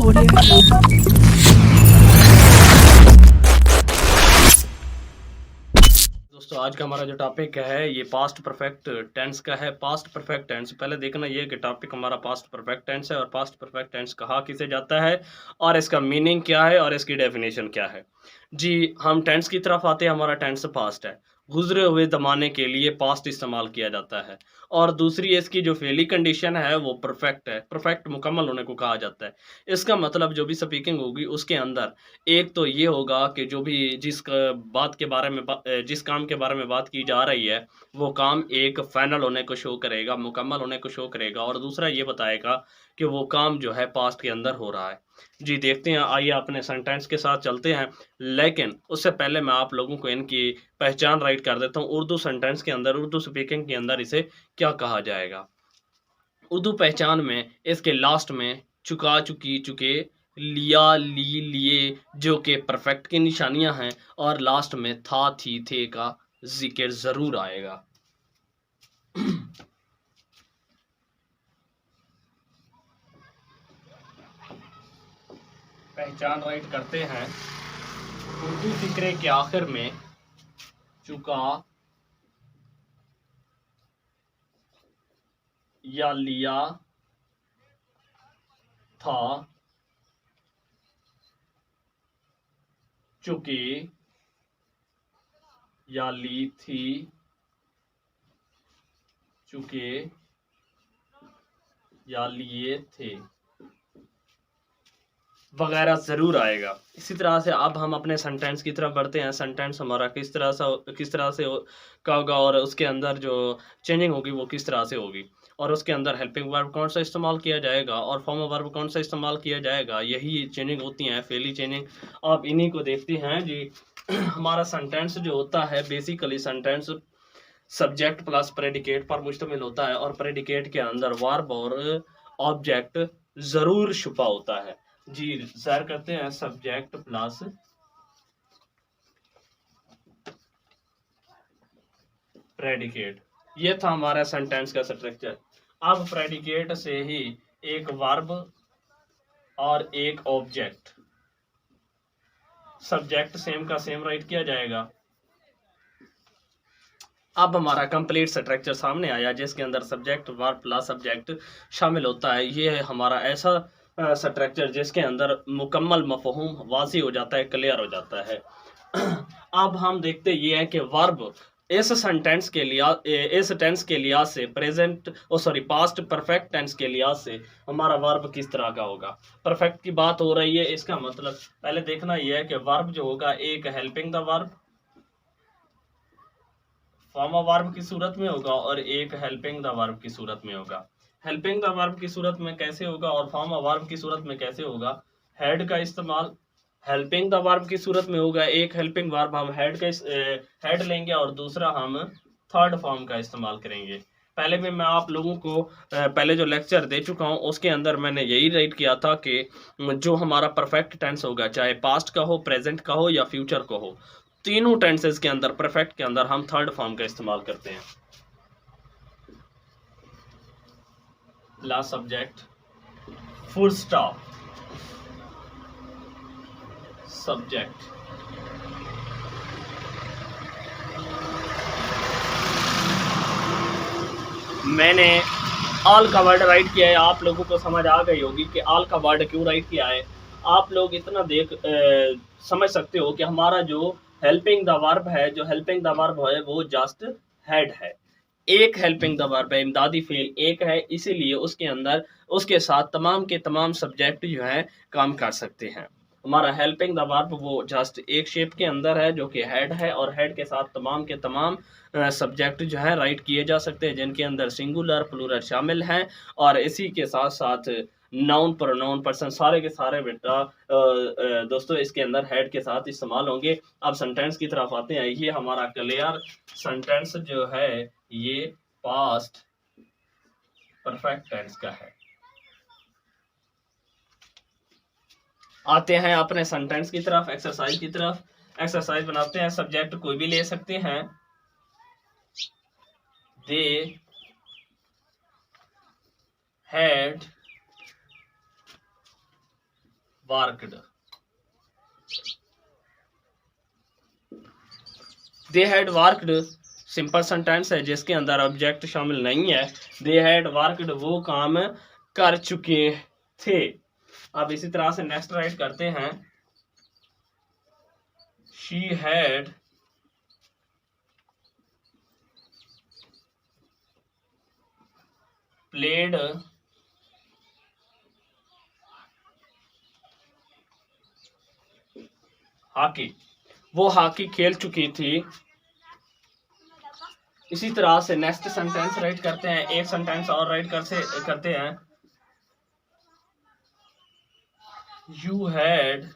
दोस्तों आज का हमारा जो टॉपिक है ये पास्ट परफेक्ट टेंस का है। पास्ट परफेक्ट टेंस पहले देखना ये कि टॉपिक हमारा पास्ट परफेक्ट टेंस है और पास्ट परफेक्ट टेंस कहा किसे जाता है और इसका मीनिंग क्या है और इसकी डेफिनेशन क्या है। जी हम टेंस की तरफ आते हैं। हमारा टेंस पास्ट है, गुजरे हुए ज़माने के लिए पास्ट इस्तेमाल किया जाता है। और दूसरी इसकी जो फेली कंडीशन है वो परफेक्ट है, परफेक्ट मुकम्मल होने को कहा जाता है। इसका मतलब जो भी स्पीकिंग होगी उसके अंदर एक तो ये होगा कि जो भी बात के बारे में जिस काम के बारे में बात की जा रही है वो काम एक फाइनल होने को शो करेगा, मुकम्मल होने को शो करेगा। और दूसरा ये बताएगा कि वो काम जो है पास्ट के अंदर हो रहा है। जी देखते हैं, आइए अपने सेंटेंस के साथ चलते हैं। लेकिन उससे पहले मैं आप लोगों को इनकी पहचान राइट कर देता हूँ। उर्दू सेंटेंस के अंदर, उर्दू स्पीकिंग के अंदर इसे क्या कहा जाएगा। उर्दू पहचान में इसके लास्ट में चुका, चुकी, चुके, लिया, ली, लिए जो कि परफेक्ट की निशानियां हैं और लास्ट में था, थी, थे का जिक्र जरूर आएगा। पहचान राइट करते हैं। उर्दू फिक्रे के आखिर में चुका या लिया, था, चुकी या ली, थी, चुके या लिए, थे वगैरह ज़रूर आएगा। इसी तरह से अब हम अपने सेंटेंस की तरफ बढ़ते हैं। सेंटेंस हमारा किस तरह से का होगा और उसके अंदर जो चेंजिंग होगी वो किस तरह से होगी और उसके अंदर हेल्पिंग वर्ब कौन सा इस्तेमाल किया जाएगा और फॉर्म ऑफ वर्ब कौन सा इस्तेमाल किया जाएगा। यही चेंजिंग होती हैं, फेली चेंजिंग। आप इन्हीं को देखते हैं जी। हमारा सेंटेंस जो होता है basically sentence subject plus predicate पर मुश्तमिल होता है और प्रेडिकेट के अंदर वर्ब और ऑब्जेक्ट जरूर छुपा होता है। जी सैर करते हैं सब्जेक्ट प्लस प्रेडिकेट। ये था हमारा सेंटेंस का स्ट्रक्चर। अब प्रेडिकेट से ही एक वर्ब और एक ऑब्जेक्ट, सब्जेक्ट सेम का सेम राइट किया जाएगा। अब हमारा कंप्लीट स्ट्रक्चर सामने आया जिसके अंदर सब्जेक्ट वर्ब प्लस सब्जेक्ट शामिल होता है। ये है हमारा ऐसा स्ट्रक्चर जिसके अंदर मुकम्मल मफहूम वाज़ी हो जाता है, क्लियर हो जाता है। अब हम देखते ये है कि वर्ब इस सेंटेंस के लिए, इस टेंस के लिहाज से, प्रेजेंट ओ सॉरी पास्ट परफेक्ट टेंस के लिहाज से हमारा वर्ब किस तरह का होगा। परफेक्ट की बात हो रही है, इसका मतलब पहले देखना यह है कि वर्ब जो होगा एक helping the verb form of verb की सूरत में होगा और एक हेल्पिंग द वर्ब की सूरत में होगा। हेल्पिंग द वर्ब की सूरत में कैसे होगा और फॉर्म ऑफ वर्ब की सूरत में कैसे होगा। हेड का इस्तेमाल हेल्पिंग द वर्ब की सूरत में होगा। एक हेल्पिंग वर्ब हम हेड लेंगे और दूसरा हम थर्ड फॉर्म का इस्तेमाल करेंगे। पहले भी मैं आप लोगों को पहले जो लेक्चर दे चुका हूं उसके अंदर मैंने यही राइट किया था कि जो हमारा परफेक्ट टेंस होगा, चाहे पास्ट का हो, प्रेजेंट का हो या फ्यूचर का हो, तीनों टेंसेस के अंदर, परफेक्ट के अंदर हम थर्ड फॉर्म का इस्तेमाल करते हैं। Last subject full stop subject. मैंने ऑल का वर्ड राइट किया है। आप लोगों को समझ आ गई होगी कि ऑल का वर्ड क्यों राइट किया है। आप लोग इतना समझ सकते हो कि हमारा जो हेल्पिंग द वर्ब है, जो हेल्पिंग द वर्ब है वो जस्ट हेड है। एक हेल्पिंग द वर्ब है, इमदादी फेल एक है, इसीलिए उसके अंदर उसके साथ तमाम के तमाम सब्जेक्ट जो है काम कर सकते हैं। हमारा हेल्पिंग द वर्ब वो जस्ट एक शेप के अंदर है जो कि हेड है और हेड के साथ तमाम के तमाम सब्जेक्ट जो है राइट किए जा सकते हैं जिनके अंदर सिंगुलर प्लूरल शामिल हैं। और इसी के साथ साथ नाउन प्रोनाउन पर्सन सारे के सारे बेटा दोस्तों इसके अंदर हेड के साथ इस्तेमाल होंगे। अब सेंटेंस की तरफ आते हैं। ये हमारा क्लियर सेंटेंस जो है ये पास्ट परफेक्ट टेंस का है। आते हैं अपने सेंटेंस की तरफ, एक्सरसाइज की तरफ। एक्सरसाइज बनाते हैं, सब्जेक्ट कोई भी ले सकते हैं। They had worked, they had worked simple sentence है जिसके अंदर ऑब्जेक्ट शामिल नहीं है। दे हैड वर्कड वो काम कर चुके थे। अब इसी तरह से नेक्स्ट राइट करते हैं। शी हैड प्लेड हॉकी, वो हॉकी खेल चुकी थी। इसी तरह से नेक्स्ट सेंटेंस राइट करते हैं। एक सेंटेंस और राइट करते हैं। You had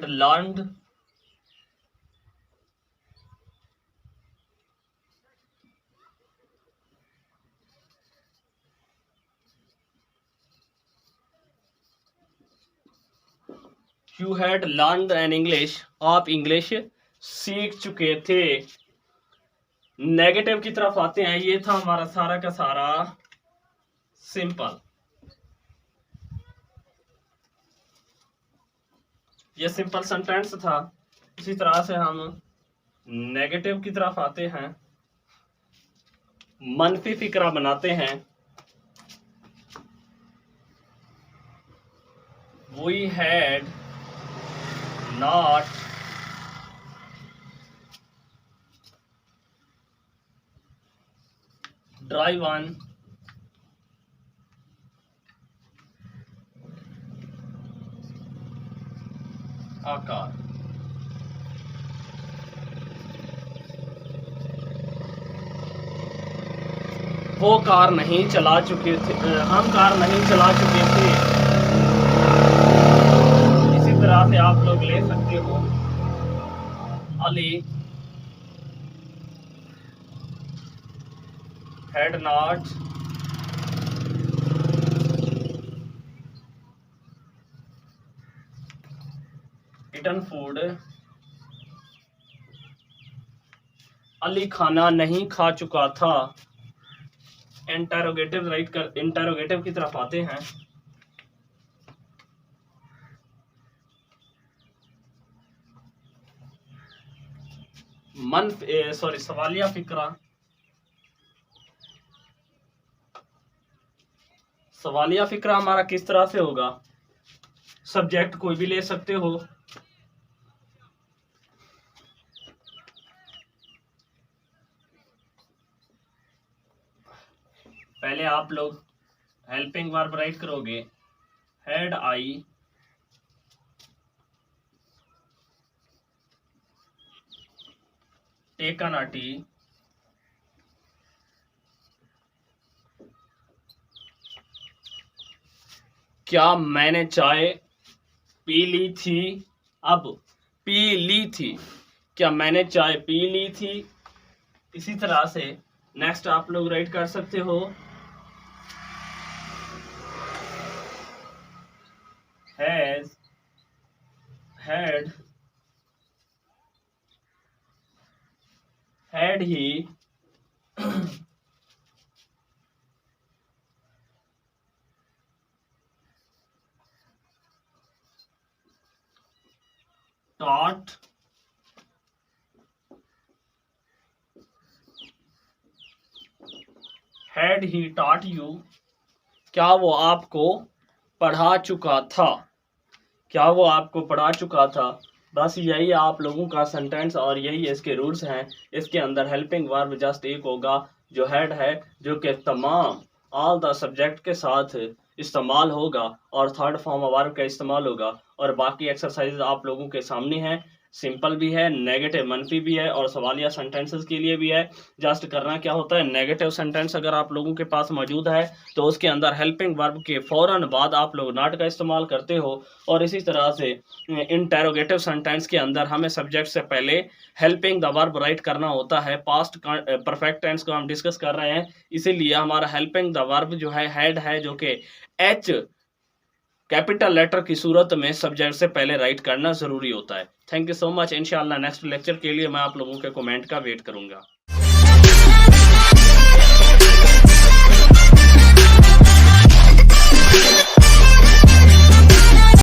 learned you had learned an English, आप इंग्लिश सीख चुके थे। नेगेटिव की तरफ आते हैं। ये था हमारा सारा का सारा सिंपल, ये सिंपल सेंटेंस था। इसी तरह से हम नेगेटिव की तरफ आते हैं, मनफी फिक्रा बनाते हैं। We had not driven a car, वो कार नहीं चला चुके थे, हम कार नहीं चला चुके थे। इसी तरह से आप लोग ले सकते हो, Ali had not eaten food, Ali खाना नहीं खा चुका था। इंटरोगेटिव की तरफ आते हैं। सवालिया फिक्रा, सवालिया फिक्रा हमारा किस तरह से होगा? सब्जेक्ट कोई भी ले सकते हो। पहले आप लोग हेल्पिंग वर्ब राइट करोगे। Had I taken a T, क्या मैंने चाय पी ली थी? अब पी ली थी, क्या मैंने चाय पी ली थी? इसी तरह से नेक्स्ट आप लोग राइट कर सकते हो। Has had he taught had he taught you, क्या वो आपको पढ़ा चुका था? क्या वो आपको पढ़ा चुका था? बस यही आप लोगों का सेंटेंस और यही इसके रूल्स हैं। इसके अंदर हेल्पिंग वर्ब जस्ट एक होगा जो हेड है, जो कि तमाम ऑल द सब्जेक्ट के साथ इस्तेमाल होगा और थर्ड फॉर्म वर्ब का इस्तेमाल होगा। और बाकी एक्सरसाइज आप लोगों के सामने हैं। सिंपल भी है, नेगेटिव मनफी भी है और सवालिया सेंटेंसेस के लिए भी है। जस्ट करना क्या होता है, नेगेटिव सेंटेंस अगर आप लोगों के पास मौजूद है तो उसके अंदर हेल्पिंग वर्ब के फौरन बाद आप लोग नॉट का इस्तेमाल करते हो। और इसी तरह से इंटेरोगेटिव सेंटेंस के अंदर हमें सब्जेक्ट से पहले हेल्पिंग द वर्ब राइट करना होता है। पास्ट परफेक्ट टेंस को हम डिस्कस कर रहे हैं, इसीलिए हमारा हेल्पिंग द वर्ब जो है हेड है, जो कि एच कैपिटल लेटर की सूरत में सब्जेक्ट से पहले राइट करना ज़रूरी होता है। Thank you so much. इंशाअल्लाह नेक्स्ट लेक्चर के लिए मैं आप लोगों के कमेंट का वेट करूँगा।